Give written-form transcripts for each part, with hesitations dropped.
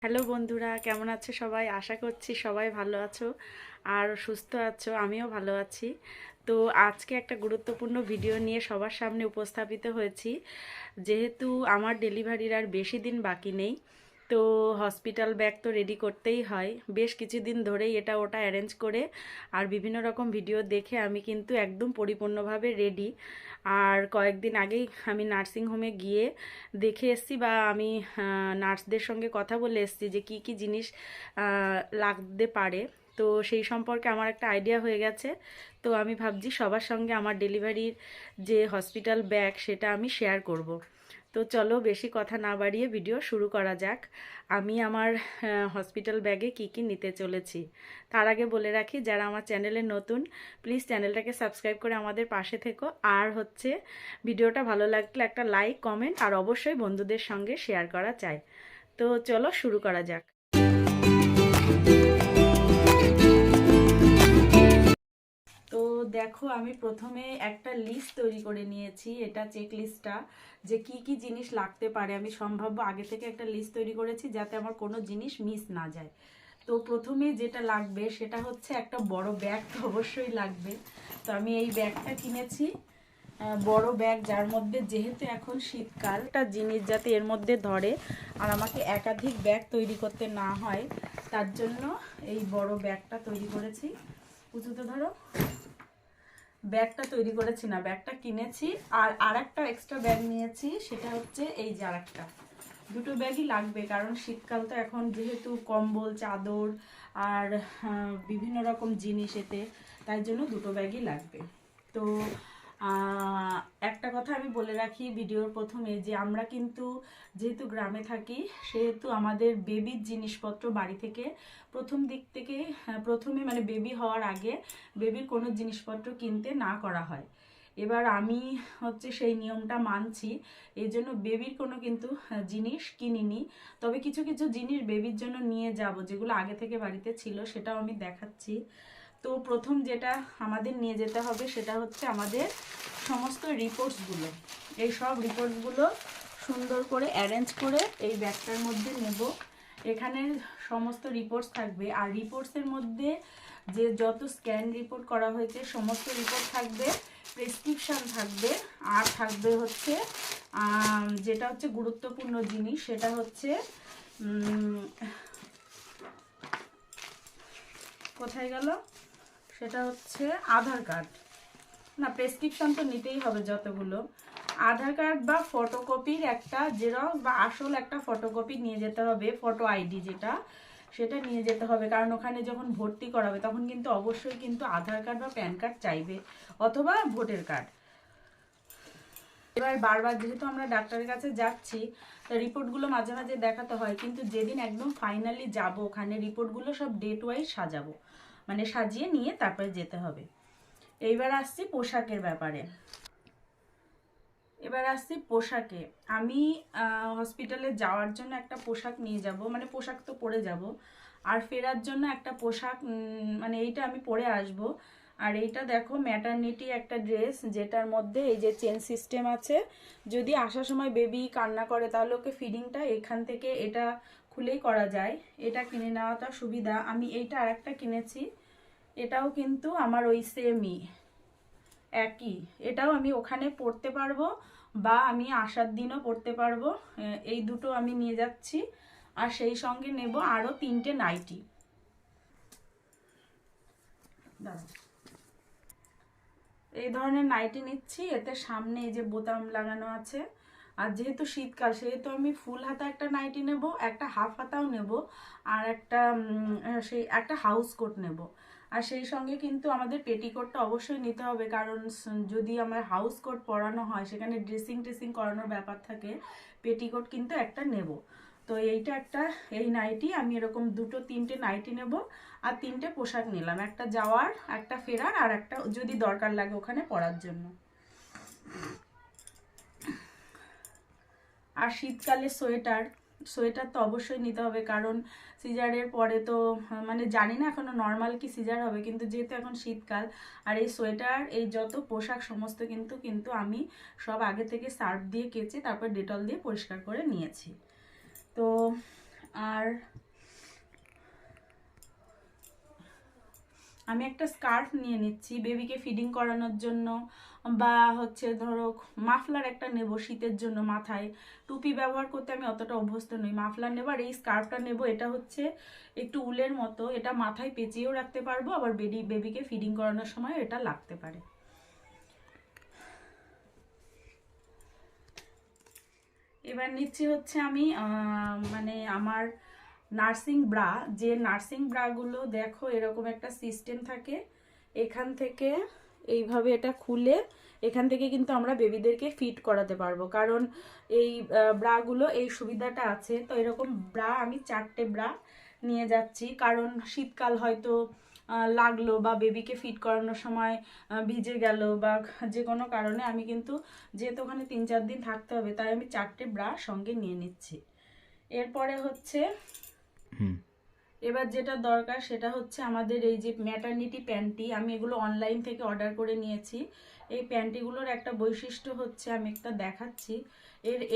Hello বন্ধুরা, কেমন আছো সবাই? আশা করছি সবাই ভালো আছো আর সুস্থ আছো। আমিও ভালো আছি। তো আজকে একটা গুরুত্বপূর্ণ ভিডিও নিয়ে সবার সামনে উপস্থাপিত হয়েছি। যেহেতু আমার ডেলিভারির আর বেশি দিন বাকি নেই, তো হসপিটাল ব্যাগ তো রেডি করতেই হয়। বেশ কিছুদিন ধরেই এটা ওটা অ্যারেঞ্জ করে আর বিভিন্ন রকম ভিডিও দেখে আমি কিন্তু একদম পরিপূর্ণভাবে রেডি। আর কয়েকদিন আগেই আমি নার্সিং হোমে গিয়ে দেখে এসেছি, বা আমি নার্সদের সঙ্গে কথা বলে এসেছি যে কি কি জিনিস লাগতে পারে। তো সেই সম্পর্কে আমার একটা আইডিয়া হয়ে গেছে। তো আমি ভাবছি সবার সঙ্গে আমার ডেলিভারির যে হসপিটাল ব্যাগ সেটা আমি শেয়ার করব। তো চলো বেশি কথা না বাড়িয়ে ভিডিও শুরু করা যাক। আমি আমার হসপিটাল ব্যাগে কি কি নিতে চলেছি তার আগে বলে রাখি, যারা আমার চ্যানেলে নতুন প্লিজ চ্যানেলটাকে সাবস্ক্রাইব করে আমাদের পাশে থেকো। আর হচ্ছে ভিডিওটা ভালো লাগলে একটা লাইক, কমেন্ট আর অবশ্যই বন্ধুদের সঙ্গে শেয়ার করা চাই। তো চলো শুরু করা যাক। তো দেখো, আমি প্রথমে একটা লিস্ট তৈরি করে নিয়েছি। এটা চেক লিস্টটা, যে কি কি জিনিস লাগতে পারে। আমি সম্ভাব্য আগে থেকে একটা লিস্ট তৈরি করেছি যাতে আমার কোনো জিনিস মিস না যায়। তো প্রথমে যেটা লাগবে সেটা হচ্ছে একটা বড় ব্যাগ, তো অবশ্যই লাগবে। তো আমি এই ব্যাগটা কিনেছি, বড় ব্যাগ, যার মধ্যে যেহেতু এখন শীতকাল, একটা জিনিস যাতে এর মধ্যে ধরে আর আমাকে একাধিক ব্যাগ তৈরি করতে না হয়, তার জন্য এই বড় ব্যাগটা তৈরি করেছি। উঁচুতে ধরো। ব্যাগটা তৈরি করেছি না, ব্যাগটা কিনেছি। আর আরেকটা এক্সট্রা ব্যাগ নিয়েছি, সেটা হচ্ছে এই যে আরেকটা। দুটো ব্যাগই লাগবে, কারণ শীতকাল তো এখন, যেহেতু কম্বল, চাদর আর বিভিন্ন রকম জিনিস এতে, তাই জন্য দুটো ব্যাগই লাগবে। তো একটা কথা আমি বলে রাখি ভিডিওর প্রথমে, যে আমরা কিন্তু যেহেতু গ্রামে থাকি, সেহেতু আমাদের বেবির জিনিসপত্র বাড়ি থেকে প্রথম দিক থেকে, প্রথমে মানে বেবি হওয়ার আগে বেবির কোনো জিনিসপত্র কিনতে না করা হয়। এবার আমি হচ্ছে সেই নিয়মটা মানছি, এই জন্য বেবির কোনো কিন্তু জিনিস কিনিনি। তবে কিছু কিছু জিনিস বেবির জন্য নিয়ে যাব, যেগুলো আগে থেকে বাড়িতে ছিল, সেটাও আমি দেখাচ্ছি। তো প্রথম যেটা আমাদের নিয়ে যেতে হবে সেটা হচ্ছে আমাদের সমস্ত রিপোর্টসগুলো। এই সব রিপোর্টসগুলো সুন্দর করে অ্যারেঞ্জ করে এই ব্যাগটার মধ্যে নেব। এখানে সমস্ত রিপোর্টস থাকবে, আর রিপোর্টসের মধ্যে যে যত স্ক্যান রিপোর্ট করা হয়েছে সমস্ত রিপোর্ট থাকবে, প্রেসক্রিপশান থাকবে, আর থাকবে হচ্ছে যেটা হচ্ছে গুরুত্বপূর্ণ জিনিস, সেটা হচ্ছে কোথায় গেল, সেটা হচ্ছে আধার কার্ড। না, প্রেসক্রিপশন তো নিতেই হবে যতগুলো। আধার কার্ড বা ফটোকপির একটা জেরক্স বা আসল একটা ফটোকপি নিয়ে যেতে হবে, ফটো আইডি যেটা, সেটা নিয়ে যেতে হবে। কারণ ওখানে যখন ভর্তি করাবে তখন কিন্তু অবশ্যই কিন্তু আধার কার্ড বা প্যান কার্ড চাইবে, অথবা ভোটার কার্ড। এবার বারবার যেহেতু আমরা ডাক্তারের কাছে যাচ্ছি, রিপোর্টগুলো মাঝে মাঝে দেখাতে হয়, কিন্তু যেদিন একদম ফাইনালি যাব ওখানে, রিপোর্টগুলো সব ডেট ওয়াইজ সাজাবো, মানে সাজিয়ে নিয়ে তারপরে যেতে হবে। এইবার আসছি পোশাকের ব্যাপারে। এবার আসছি পোশাকে। আমি হসপিটালে যাওয়ার জন্য একটা পোশাক নিয়ে যাব, মানে পোশাক তো পরে যাব। আর ফেরার জন্য একটা পোশাক, মানে এইটা আমি পরে আসব। আর এইটা দেখো, ম্যাটারনিটি একটা ড্রেস, যেটার মধ্যে এই যে চেন সিস্টেম আছে। যদি আসার সময় বেবি কান্না করে তাহলে ওকে ফিডিংটা এখান থেকে এটা খুলেই করা যায়। এটা কিনে নেওয়াটা সুবিধা। আমি এইটা আরেকটা কিনেছি, এটাও কিন্তু আমার ওই সেমই, একই। এটাও আমি ওখানে পড়তে পারবো, বা আমি আসার দিনও পড়তে পারবো। এই দুটো আমি নিয়ে যাচ্ছি। আর সেই সঙ্গে নেব আরও 3টে নাইটি। এই ধরনের নাইটি নিচ্ছি, এতে সামনে এই যে বোতাম লাগানো আছে। আর যেহেতু শীতকাল, সেহেতু আমি ফুল হাতা একটা নাইটি নেব, একটা হাফ হাতাও নেব, আর একটা সেই একটা হাউস কোট নেব। আর সেই সঙ্গে কিন্তু আমাদের পেটিকোটটা অবশ্যই নিতে হবে, কারণ যদি আমার হাউস কোট পরানো হয় সেখানে ড্রেসিং টেসিং করানোর ব্যাপার থাকে। পেটিকোট কিন্তু একটা নেব। তো এইটা একটা, এই নাইটি আমি এরকম 2-3টে নাইটি নেব। আর 3টে পোশাক নিলাম, একটা যাওয়ার, একটা ফেরার, আর একটা যদি দরকার লাগে ওখানে পরার জন্য। আর শীতকালে সোয়েটার, সোয়েটার তো অবশ্যই নিতে হবে, কারণ সিজারের পরে তো, মানে জানি না এখনো নর্মাল কি সিজার হবে, কিন্তু যেহেতু এখন শীতকাল। আর এই সোয়েটার, এই যত পোশাক সমস্ত কিন্তু কিন্তু আমি সব আগে থেকে সার্ফ দিয়ে কেচে তারপর ডেটল দিয়ে পরিষ্কার করে নিয়েছি। তো আর আমি একটা স্কার্ফ নিয়ে নিচ্ছি বেবিকে ফিডিং করানোর জন্য, বা হচ্ছে ধরো মাফলার একটা নেব শীতের জন্য, মাথায় টুপি ব্যবহার করতে আমি অতটা অভ্যস্ত নই, মাফলার নেব। আর এই স্কার্ফটা নেব, এটা হচ্ছে একটু উলের মতো, এটা মাথায় পেঁচিয়েও রাখতে পারবো, আবার বেবিকে ফিডিং করানোর সময় এটা লাগতে পারে। এবার নিচ্ছি হচ্ছে আমি মানে আমার নার্সিং ব্রা, যে নার্সিং ব্রাগুলো দেখো এরকম একটা সিস্টেম থাকে, এখান থেকে এইভাবে এটা খুলে এখান থেকে কিন্তু আমরা বেবিদেরকে ফিট করাতে পারবো, কারণ এই ব্রাগুলো এই সুবিধাটা আছে। তো এরকম ব্রা আমি 4টে ব্রা নিয়ে যাচ্ছি, কারণ শীতকাল হয়তো লাগলো বা বেবিকে ফিট করানোর সময় ভিজে গেল বা যে কোনো কারণে, আমি কিন্তু যেহেতু ওখানে 3-4 দিন থাকতে হবে, তাই আমি 4টে ব্রা সঙ্গে নিয়ে নিচ্ছি। এরপরে হচ্ছে এবার যেটা দরকার সেটা হচ্ছে আমাদের এই যে ম্যাটারনিটি প্যান্টি, আমি এগুলো অনলাইন থেকে অর্ডার করে নিয়েছি। এই প্যান্টিগুলোর একটা বৈশিষ্ট্য হচ্ছে, আমি একটা দেখাচ্ছি,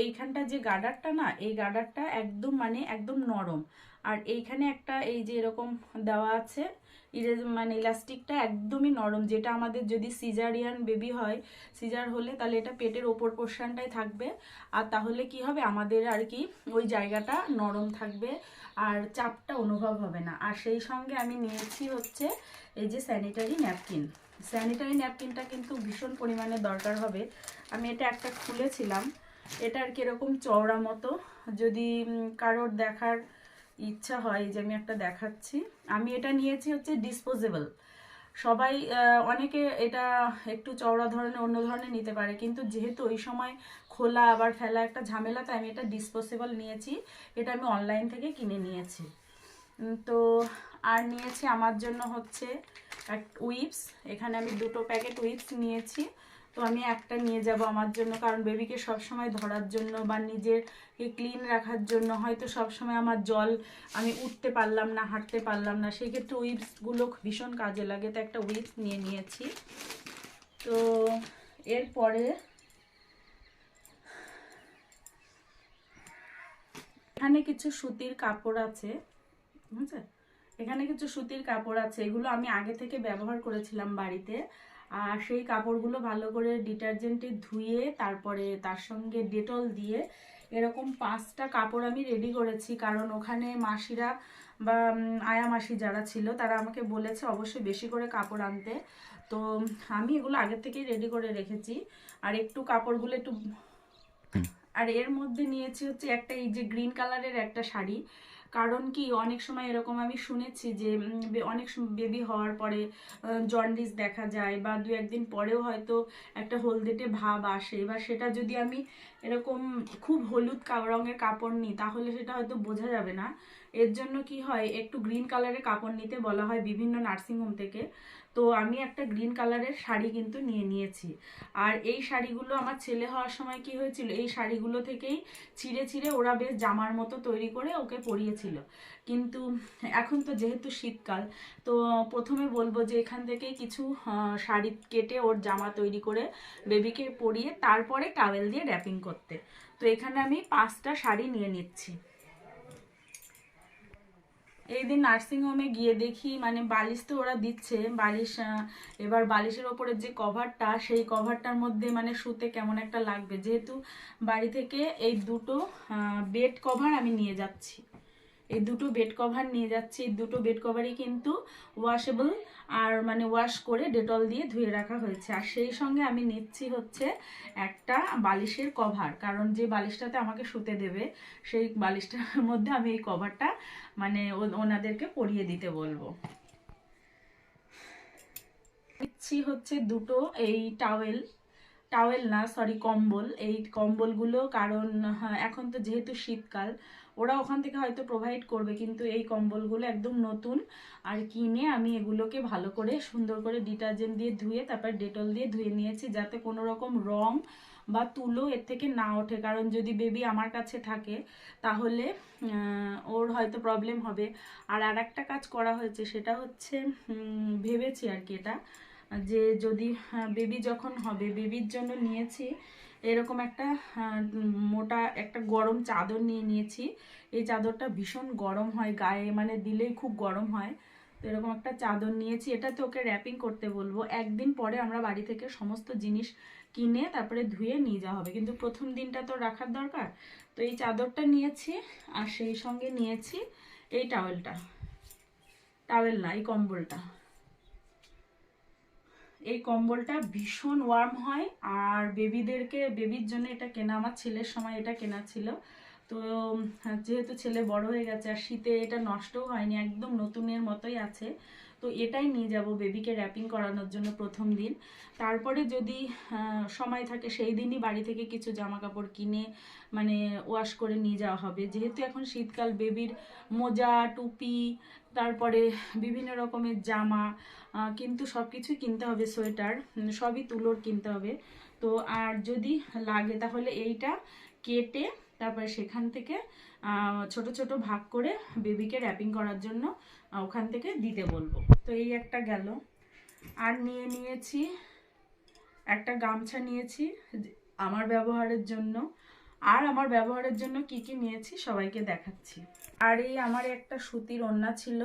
এইখানটা যে গার্ডারটা না, এই গার্ডারটা একদম মানে একদম নরম, আর এইখানে একটা এই যে এরকম দেওয়া আছে মানে ইলাস্টিকটা একদমই নরম, যেটা আমাদের যদি সিজারিয়ান বেবি হয়, সিজার হলে তাহলে এটা পেটের ওপর পোর্শনটাই থাকবে, আর তাহলে কি হবে আমাদের আর কি ওই জায়গাটা নরম থাকবে আর চাপটা অনুভব হবে না। আর সেই সঙ্গে আমি নিয়েছি হচ্ছে এই যে স্যানিটারি ন্যাপকিন। স্যানিটারি ন্যাপকিনটা কিন্তু ভীষণ পরিমাণে দরকার হবে। আমি এটা একটা খুলেছিলাম, এটা আর কিরকম চওড়া মতো, যদি কারোর দেখার ইচ্ছা হয় যে আমি একটা দেখাচ্ছি। আমি এটা নিয়েছি হচ্ছে ডিসপোজেবল। সবাই অনেকে এটা একটু চওড়া ধরনের অন্য ধরনের নিতে পারে, কিন্তু যেহেতু ওই সময় খোলা আবার ফেলা একটা ঝামেলা, তাই আমি এটা ডিসপোজেবল নিয়েছি। এটা আমি অনলাইন থেকে কিনে নিয়েছি। তো আর নিয়েছি আমার জন্য হচ্ছে উইপস, এখানে আমি 2টো প্যাকেট উইপস নিয়েছি। তো আমি একটা নিয়ে যাব আমার জন্য, কারণ বেবিকে সবসময় ধরার জন্য বা নিজেরকে ক্লিন রাখার জন্য, হয়তো সবসময় আমার জল আমি উঠতে পারলাম না, হাঁটতে পারলাম না, সেই ক্ষেত্রে উইপসগুলো ভীষণ কাজে লাগে, তো একটা উইপস নিয়ে নিয়েছি। তো এরপরে এখানে কিছু সুতির কাপড় আছে, বুঝছে, এখানে কিছু সুতির কাপড় আছে, এগুলো আমি আগে থেকে ব্যবহার করেছিলাম বাড়িতে। আর সেই কাপড়গুলো ভালো করে ডিটারজেন্টে ধুয়ে তারপরে তার সঙ্গে ডেটল দিয়ে এরকম 5টা কাপড় আমি রেডি করেছি, কারণ ওখানে মাসিরা বা আয়া মাসি যারা ছিল তারা আমাকে বলেছে অবশ্যই বেশি করে কাপড় আনতে। তো আমি এগুলো আগের থেকেই রেডি করে রেখেছি। আর একটু কাপড়গুলো একটু, আর এর মধ্যে নিয়েছি হচ্ছে একটা এই যে গ্রিন কালারের একটা শাড়ি, কারণ কি অনেক সময় এরকম আমি শুনেছি যে অনেক বেবি হওয়ার পরে জন্ডিস দেখা যায়, বা 2-1 দিন পরেও হয়তো একটা হলদেটে ভাব আসে, এবার সেটা যদি আমি এরকম খুব হলুদ রঙের কাপড় নিই তাহলে সেটা হয়তো বোঝা যাবে না। এর জন্য কি হয়, একটু গ্রিন কালারের কাপড় নিতে বলা হয় বিভিন্ন নার্সিংহোম থেকে। তো আমি একটা গ্রিন কালারের শাড়ি কিন্তু নিয়ে নিয়েছি। আর এই শাড়িগুলো আমার ছেলে হওয়ার সময় কি হয়েছিল, এই শাড়িগুলো থেকেই ছিঁড়ে ছিঁড়ে ওরা বেশ জামার মতো তৈরি করে ওকে পরিয়েছিল। কিন্তু এখন তো যেহেতু শীতকাল, তো প্রথমে বলবো যে এখান থেকে কিছু শাড়ি কেটে ওর জামা তৈরি করে বেবিকে পরিয়ে তারপরে টাওয়েল দিয়ে র্যাপিং করতে। তো এখানে আমি 5টা শাড়ি নিয়ে নিচ্ছি। এই দিন নার্সিংহোমে গিয়ে দেখি মানে বালিশ তো ওরা দিচ্ছে, বালিশ এবার বালিশের ওপরে যে কভারটা, সেই কভারটার মধ্যে মানে শুতে কেমন একটা লাগবে, যেহেতু বাড়ি থেকে এই 2টো বেড কভার আমি নিয়ে যাচ্ছি। এই 2টো বেড কভার নিয়ে যাচ্ছি, এই 2টো বেড কভারই কিন্তু ওয়াশেবল, আর মানে ওয়াশ করে ডেটল দিয়ে ধুয়ে রাখা হয়েছে। আর সেই সঙ্গে আমি নিচ্ছি হচ্ছে একটা বালিশের কভার, কারণ যে বালিশটাতে আমাকে শুতে দেবে সেই বালিশটার মধ্যে আমি এই কভারটা মানে ওনাদেরকে পরিয়ে দিতে বলবো। নিচ্ছি হচ্ছে 2টো এই টাওয়েল, টাওয়েল না সরি কম্বল, এই কম্বলগুলো, কারণ এখন তো যেহেতু শীতকাল ওরা ওখান থেকে হয়তো প্রোভাইড করবে, কিন্তু এই কম্বলগুলো একদম নতুন, আর কিনে আমি এগুলোকে ভালো করে সুন্দর করে ডিটারজেন্ট দিয়ে ধুয়ে তারপর ডেটল দিয়ে ধুয়ে নিয়েছি, যাতে কোনো রকম রং বা তুলো এর থেকে না ওঠে, কারণ যদি বেবি আমার কাছে থাকে তাহলে ওর হয়তো প্রবলেম হবে। আর একটা কাজ করা হয়েছে, সেটা হচ্ছে ভেবেছি আর কি এটা, যে যদি বেবি যখন হবে, বেবির জন্য নিয়েছি এরকম একটা মোটা একটা গরম চাদর নিয়ে নিয়েছি। এই চাদরটা ভীষণ গরম হয়, গায়ে মানে দিলেই খুব গরম হয়। তো এরকম একটা চাদর নিয়েছি, এটাতে ওকে র্যাপিং করতে বলবো। একদিন পরে আমরা বাড়ি থেকে সমস্ত জিনিস কিনে তারপরে ধুয়ে নিয়ে যাওয়া হবে, কিন্তু প্রথম দিনটা তো রাখার দরকার। তো এই চাদরটা নিয়েছি, আর সেই সঙ্গে নিয়েছি এই টাওয়েলটা, টাওয়েল না এই কম্বলটা। এই কম্বলটা ভীষণ ওয়ার্ম হয়, আর বেবির জন্য এটা কেনা, আমার ছেলের সময় এটা কেনা ছিল। তো যেহেতু ছেলে বড় হয়ে গেছে আর শীতে এটা নষ্টও হয়নি, একদম নতুনের মতোই আছে। তো এটাই নিয়ে যাব বেবিকে র্যাপিং করানোর জন্য প্রথম দিন। তারপরে যদি সময় থাকে সেই দিনই বাড়ি থেকে কিছু জামা কাপড় কিনে মানে ওয়াশ করে নিয়ে যাওয়া হবে, যেহেতু এখন শীতকাল। বেবির মোজা, টুপি, তারপরে বিভিন্ন রকমের জামা, কিন্তু সব কিছুই কিনতে হবে, সোয়েটার সবই তুলোর কিনতে হবে। তো আর যদি লাগে তাহলে এইটা কেটে তারপরে সেখান থেকে ছোট ছোট ভাগ করে বেবিকে র্যাপিং করার জন্য ওখান থেকে দিতে বলবো। তো এই একটা গেল। আর নিয়েছি একটা গামছা নিয়েছি আমার ব্যবহারের জন্য। আর আমার ব্যবহারের জন্য কি কি নিয়েছি সবাইকে দেখাচ্ছি। আর এই আমার একটা সুতির ওড়না ছিল,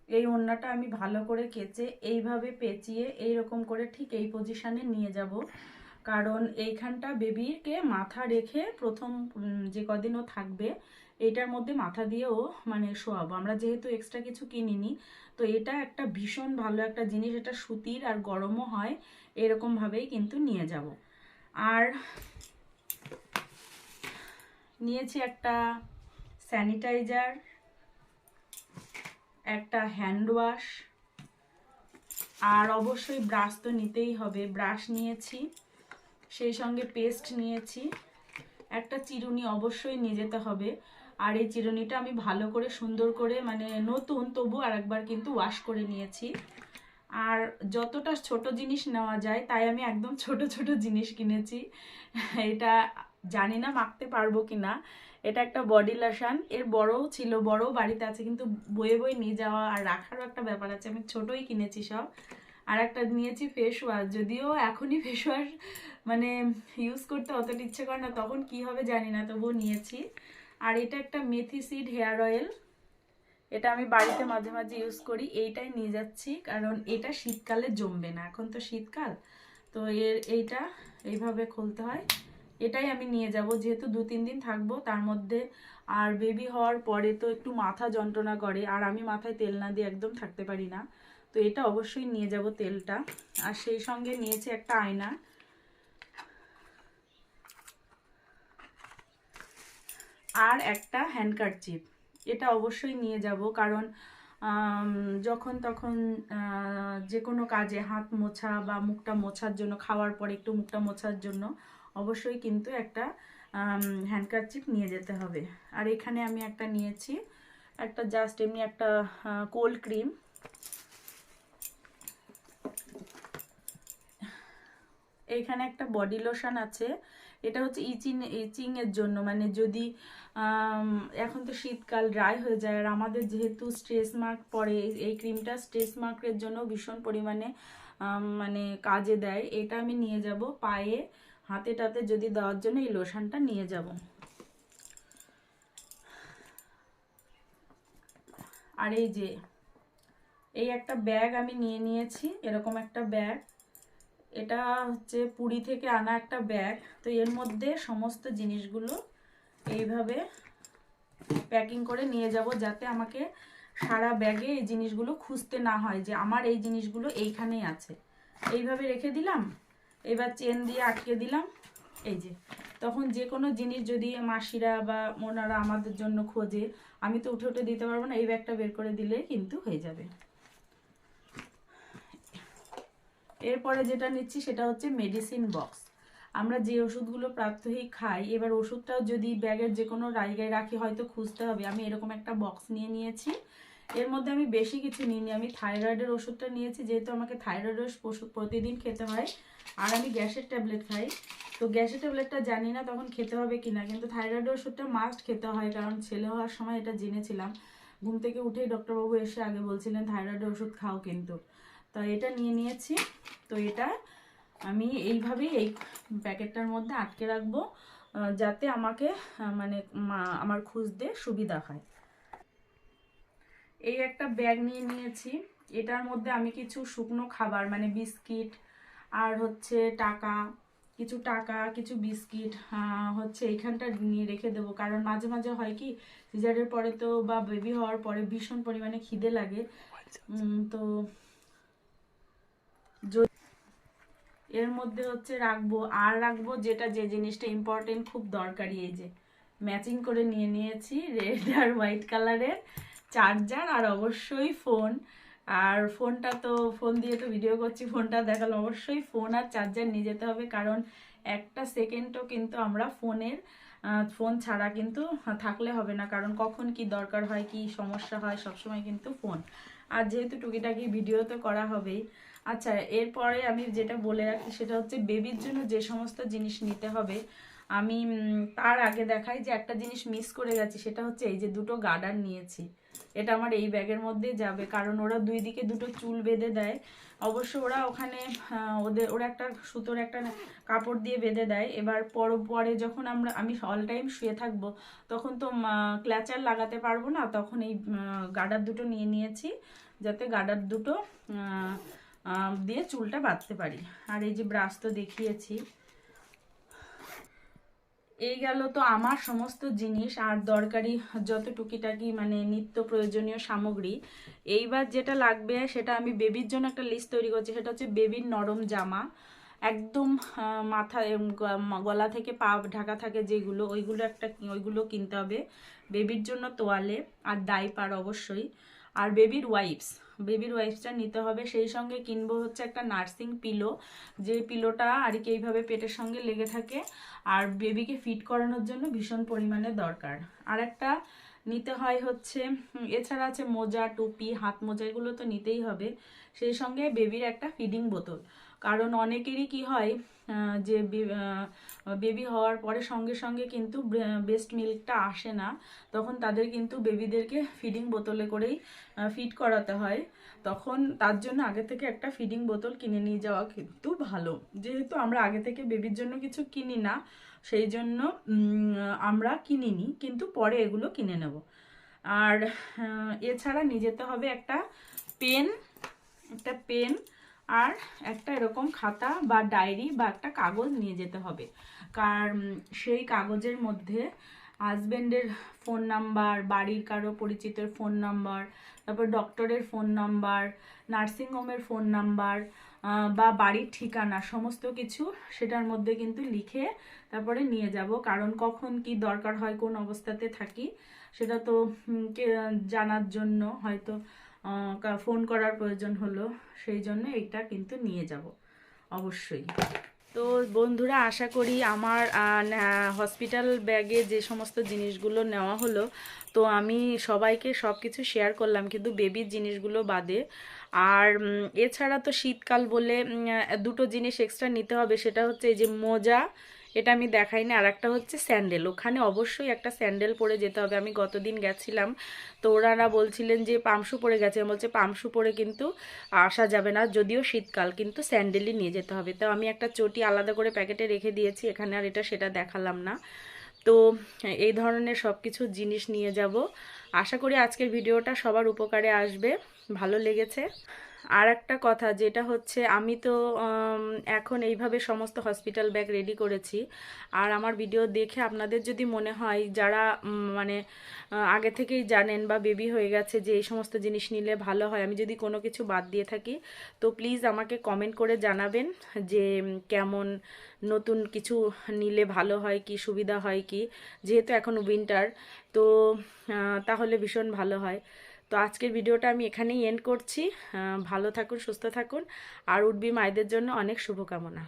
এই ওড়নাটা আমি ভালো করে কেচে এইভাবে পেঁচিয়ে এইরকম করে ঠিক এই পজিশানে নিয়ে যাব, কারণ এইখানটা বেবিকে মাথা রেখে প্রথম যে কদিন ও থাকবে এটার মধ্যে মাথা দিয়ে ও মানে শোয়াবো। আমরা যেহেতু এক্সট্রা কিছু কিনিনি, তো এটা একটা ভীষণ ভালো একটা জিনিস, এটা সুতির আর গরমও হয়, এরকমভাবেই কিন্তু নিয়ে যাব। আর নিয়েছি একটা স্যানিটাইজার, একটা হ্যান্ড ওয়াশ, আর অবশ্যই ব্রাশ তো নিতেই হবে, ব্রাশ নিয়েছি, সেই সঙ্গে পেস্ট নিয়েছি, একটা চিরুনি অবশ্যই নিয়ে যেতে হবে। আর এই চিরুনিটা আমি ভালো করে সুন্দর করে মানে নতুন তবু আর একবার কিন্তু ওয়াশ করে নিয়েছি। আর যতটা ছোট জিনিস নেওয়া যায় তাই আমি একদম ছোট ছোট জিনিস কিনেছি। এটা জানি না মাখতে পারবো কিনা। এটা একটা বডি লোশন, এর বড়ও ছিল, বড়ও বাড়িতে আছে, কিন্তু বয়ে বয়ে নিয়ে যাওয়া আর রাখারও একটা ব্যাপার আছে, আমি ছোটই কিনেছি সব। আর একটা নিয়েছি ফেস ওয়াশ, যদিও এখনই ফেস ওয়াশ মানে ইউজ করতে অতটা ইচ্ছে করে না, তখন কি হবে জানি না, তবুও নিয়েছি। আর এটা একটা মেথি সিড হেয়ার অয়েল, এটা আমি বাড়িতে মাঝে মাঝে ইউজ করি, এইটাই নিয়ে যাচ্ছি কারণ এটা শীতকালে জমবে না, এখন তো শীতকাল। তো এইটা এইভাবে খুলতে হয়, এটাই আমি নিয়ে যাব যেহেতু 2-3 দিন থাকবো তার মধ্যে। আর বেবি হওয়ার পরে তো একটু মাথা যন্ত্রণা করে, আর আমি মাথায় তেল না দিয়ে একদম থাকতে পারি না, তো এটা অবশ্যই নিয়ে যাব তেলটা। আর সেই সঙ্গে নিয়েছি একটা আয়না, আর একটা হ্যান্ডকারচিপ, এটা অবশ্যই নিয়ে যাব কারণ যখন তখন যে কোনো কাজে হাত মোছা বা মুখটা মোছার জন্য, খাওয়ার পরে একটু মুখটা মোছার জন্য অবশ্যই কিন্তু একটা হ্যান্ডকারচিপ নিয়ে যেতে হবে। আর এখানে আমি একটা নিয়েছি, একটা জাস্ট এমনি একটা কোল্ড ক্রিম। এইখানে একটা বডি লোশন আছে, এটা হচ্ছে ইচিং এর জন্য, মানে যদি এখন তো শীতকাল ড্রাই হয়ে যায়, আর আমাদের যেহেতু স্ট্রেস মার্ক পড়ে, এই ক্রিমটা স্ট্রেস মার্কের জন্য ভীষণ পরিমাণে মানে কাজে দেয়। এটা আমি নিয়ে যাব, পায়ে হাতে টাতে যদি দেওয়ার জন্য এই লোশনটা নিয়ে যাব। আর এই যে এই একটা ব্যাগ আমি নিয়ে নিয়েছি, এরকম একটা ব্যাগ, এটা হচ্ছে পুরী থেকে আনা একটা ব্যাগ। তো এর মধ্যে সমস্ত জিনিসগুলো এইভাবে প্যাকিং করে নিয়ে যাব, যাতে আমাকে সারা ব্যাগে এই জিনিসগুলো খুঁজতে না হয় যে আমার এই জিনিসগুলো এইখানেই আছে। এইভাবে রেখে দিলাম, এবার চেন দিয়ে আটকে দিলাম, এই যে তখন যে কোনো জিনিস যদি মাসিরা বা ওনারা আমাদের জন্য খোঁজে, আমি তো উঠে উঠে দিতে পারবো না, এই ব্যাগটা বের করে দিলে কিন্তু হয়ে যাবে। এরপরে যেটা নিচ্ছি সেটা হচ্ছে মেডিসিন বক্স। আমরা যে ওষুধগুলো প্রাত্যহিক খাই, এবার ওষুধটাও যদি ব্যাগের যে কোনো জায়গায় রাখি হয়তো খুঁজতে হবে, আমি এরকম একটা বক্স নিয়ে নিয়েছি। এর মধ্যে আমি বেশি কিছু নিইনি, আমি থাইরয়েডের ওষুধটা নিয়েছি, যেহেতু আমাকে থাইরয়েডের ওষুধ প্রতিদিন খেতে হয়, আর আমি গ্যাসের ট্যাবলেট খাই। তো গ্যাসের ট্যাবলেটটা জানি না তখন খেতে হবে কিনা, কিন্তু থাইরয়েডের ওষুধটা মাস্ট খেতে হয়, কারণ ছেলে হওয়ার সময় এটা জেনেছিলাম। ঘুম থেকে উঠেই ডক্টরবাবু এসে আগে বলছিলেন থাইরয়েডের ওষুধ খাও কিন্তু। তো এটা নিয়ে নিয়েছি। তো এটা আমি এইভাবেই এই প্যাকেটটার মধ্যে আটকে রাখবো, যাতে আমাকে মানে আমার খুঁজতে সুবিধা হয়। এই একটা ব্যাগ নিয়ে নিয়েছি, এটার মধ্যে আমি কিছু শুকনো খাবার মানে বিস্কিট আর হচ্ছে কিছু বিস্কিট হচ্ছে এইখানটা নিয়ে রেখে দেবো, কারণ মাঝে মাঝে হয় কি সিজারের পরে তো বা বেবি হওয়ার পরে ভীষণ পরিমাণে খিদে লাগে। তো এর মধ্যে হচ্ছে রাখবো যে জিনিসটা ইম্পর্টেন্ট খুব দরকারি, এই যে ম্যাচিং করে নিয়ে নিয়েছি রেড আর হোয়াইট কালারের চার্জার, আর অবশ্যই ফোন। আর ফোন দিয়ে তো ভিডিও করছি, ফোনটা দেখালো, অবশ্যই ফোন আর চার্জার নিয়ে যেতে হবে, কারণ একটা সেকেন্ডও কিন্তু আমরা ফোন ছাড়া কিন্তু থাকলে হবে না, কারণ কখন কি দরকার হয় কি সমস্যা হয় সবসময় কিন্তু ফোন। আর যেহেতু টুকিটাকি ভিডিও তো করা হবেই। আচ্ছা, এরপরে আমি যেটা বলে রাখি সেটা হচ্ছে বেবির জন্য যে সমস্ত জিনিস নিতে হবে, আমি তার আগে দেখাই যে একটা জিনিস মিস করে গেছি, সেটা হচ্ছে এই যে দুটো গার্ডার নিয়েছি। এটা আমার এই ব্যাগের মধ্যে যাবে, কারণ ওরা দুই দিকে দুটো চুল বেঁধে দেয়। অবশ্য ওরা ওখানে ওরা একটা সুতোর একটা কাপড় দিয়ে বেঁধে দেয়। এবার পরে যখন আমি অল টাইম শুয়ে থাকবো, তখন তো ক্ল্যাচার লাগাতে পারবো না, তখন এই গার্ডার দুটো নিয়ে নিয়েছি, যাতে গার্ডার দুটো দিয়ে চুলটা বাঁধতে পারি। আর এই যে ব্রাশ তো দেখিয়েছি। এই গেল তো আমার সমস্ত জিনিস আর দরকারি যত টুকিটাকি মানে নিত্য প্রয়োজনীয় সামগ্রী। এইবার যেটা লাগবে সেটা আমি বেবির জন্য একটা লিস্ট তৈরি করছি, সেটা হচ্ছে বেবির নরম জামা, একদম মাথায় গলা থেকে পা ঢাকা থাকে যেগুলো, ওইগুলো কিনতে হবে। বেবির জন্য তোয়ালে আর ডাইপার অবশ্যই, আর বেবির ওয়াইপসটা নিতে হবে। সেই সঙ্গে কিনবো হচ্ছে একটা নার্সিং পিলো, যে পিলোটা আর কি এইভাবে পেটের সঙ্গে লেগে থাকে, আর বেবিকে ফিট করানোর জন্য ভীষণ পরিমাণে দরকার। আর একটা নিতে হয় হচ্ছে, এছাড়া আছে মোজা, টুপি, হাত মোজা, এগুলো তো নিতেই হবে। সেই সঙ্গে বেবির একটা ফিডিং বোতল, কারণ অনেকেরই কি হয় যে বেবি হওয়ার পরে সঙ্গে সঙ্গে কিন্তু ব্রেস্ট মিল্কটা আসে না, তখন তাদের কিন্তু বেবিদেরকে ফিডিং বোতলে করেই ফিড করাতে হয়। তখন তার জন্য আগে থেকে একটা ফিডিং বোতল কিনে নিয়ে যাওয়া কিন্তু ভালো। যেহেতু আমরা আগে থেকে বেবির জন্য কিছু কিনি না, সেই জন্য আমরা কিনিনি, কিন্তু পরে এগুলো কিনে নেব। আর এছাড়া নিয়ে যেতে হবে একটা পেন আর একটা এরকম খাতা বা ডায়েরি বা একটা কাগজ নিয়ে যেতে হবে, কারণ সেই কাগজের মধ্যে হাজবেন্ডের ফোন নাম্বার, বাড়ির কারো পরিচিতের ফোন নাম্বার, তারপর ডক্টরের ফোন নাম্বার, নার্সিংহোমের ফোন নাম্বার বা বাড়ির ঠিকানা, সমস্ত কিছু সেটার মধ্যে কিন্তু লিখে তারপরে নিয়ে যাব, কারণ কখন কি দরকার হয়, কোন অবস্থাতে থাকি সেটা তো জানার জন্য হয়তো ফোন করার প্রয়োজন হলো, সেই জন্য এইটা কিন্তু নিয়ে যাব অবশ্যই। তো বন্ধুরা, আশা করি আমার হসপিটাল ব্যাগে যে সমস্ত জিনিসগুলো নেওয়া হলো, তো আমি সবাইকে সব কিছু শেয়ার করলাম, কিন্তু বেবির জিনিসগুলো বাদে। আর এছাড়া তো শীতকাল বলে দুটো জিনিস এক্সট্রা নিতে হবে, সেটা হচ্ছে এই যে মোজা, এটা আমি দেখাইনি, আর একটা হচ্ছে স্যান্ডেল। ওখানে অবশ্যই একটা স্যান্ডেল পরে যেতে হবে। আমি গতদিন গেছিলাম, তো ওনারা বলছিলেন যে পামশু পরে গেছে, বলছে পামশু পরে কিন্তু আসা যাবে না, যদিও শীতকাল, কিন্তু স্যান্ডেলই নিয়ে যেতে হবে। তো আমি একটা চটি আলাদা করে প্যাকেটে রেখে দিয়েছি, এখানে আর এটা সেটা দেখালাম না। তো এই ধরনের সব কিছু জিনিস নিয়ে যাব। আশা করি আজকের ভিডিওটা সবার উপকারে আসবে, ভালো লেগেছে। আর একটা কথা যেটা হচ্ছে, আমি তো এখন এইভাবে সমস্ত হসপিটাল ব্যাগ রেডি করেছি, আর আমার ভিডিও দেখে আপনাদের যদি মনে হয় যারা মানে আগে থেকেই জানেন বা বেবি হয়ে গেছে যে এই সমস্ত জিনিস নিলে ভালো হয়, আমি যদি কোনো কিছু বাদ দিয়ে থাকি তো প্লিজ আমাকে কমেন্ট করে জানাবেন যে কেমন নতুন কিছু নিলে ভালো হয়, কি সুবিধা হয়, কি যেহেতু এখন উইন্টার, তো তাহলে ভীষণ ভালো হয়। তো আজকের ভিডিওটা আমি এখানেই এন্ড করছি। ভালো থাকুন, সুস্থ থাকুন, আর উডবি মায়েদের জন্য অনেক শুভকামনা।